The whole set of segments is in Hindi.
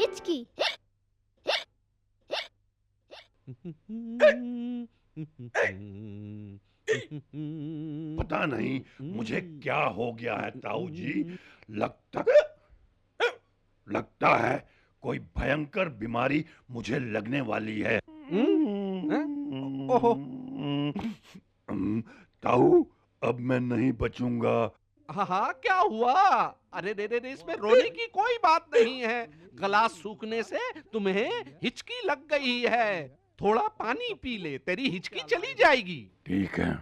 हिचकी। पता नहीं मुझे क्या हो गया है ताऊ जी। लगता है कोई भयंकर बीमारी मुझे लगने वाली है। ओहो। ताऊ, अब मैं नहीं बचूंगा। हाँ, क्या हुआ? अरे रे रे रे, इसमें रोने की कोई बात नहीं है। गला सूखने से तुम्हें हिचकी लग गई है। थोड़ा पानी पी ले, तेरी हिचकी चली जाएगी। ठीक है।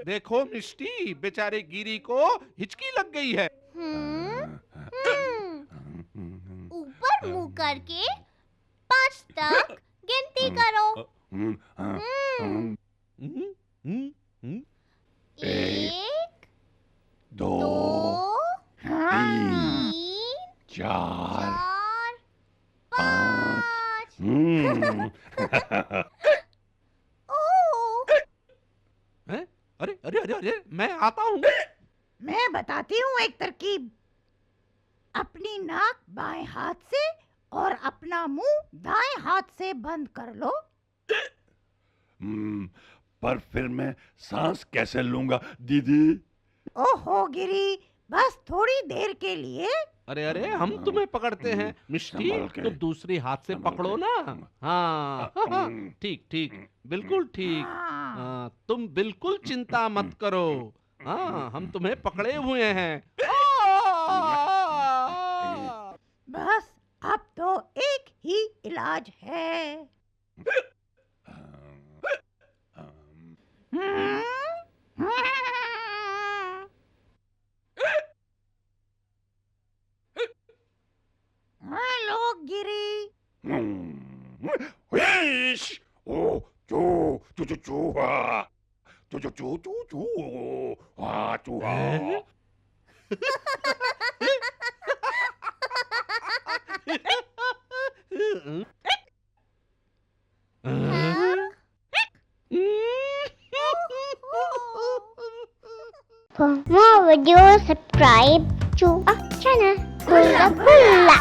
देखो मिष्टी, बेचारे गिरी को हिचकी लग गई है। ऊपर मुंह करके 5 तक गिनती करो। 1, 2, 2, 3, 3, 4, 4, 5। 5। हैं? अरे अरे अरे अरे, मैं आता हूँ। मैं बताती हूँ एक तरकीब। अपनी नाक बाएं हाथ से और अपना मुंह दाएं हाथ से बंद कर लो। पर फिर मैं सांस कैसे लूंगा दीदी? ओहो गिरी, बस थोड़ी देर के लिए। अरे अरे, हम तुम्हें पकड़ते हैं मिष्टी, संभल के, तो दूसरी हाथ से संभल पकड़ो के। ना। हाँ, ठीक ठीक, बिल्कुल ठीक। हाँ। तुम बिल्कुल चिंता मत करो। हाँ, हम तुम्हें पकड़े हुए हैं। बस अब तो एक ही इलाज है। हेलो गिरी। ओ चू चू चू चूहा, चू चू चू चू चू, चूहा। For more videos, subscribe to our channel. Hula Hula.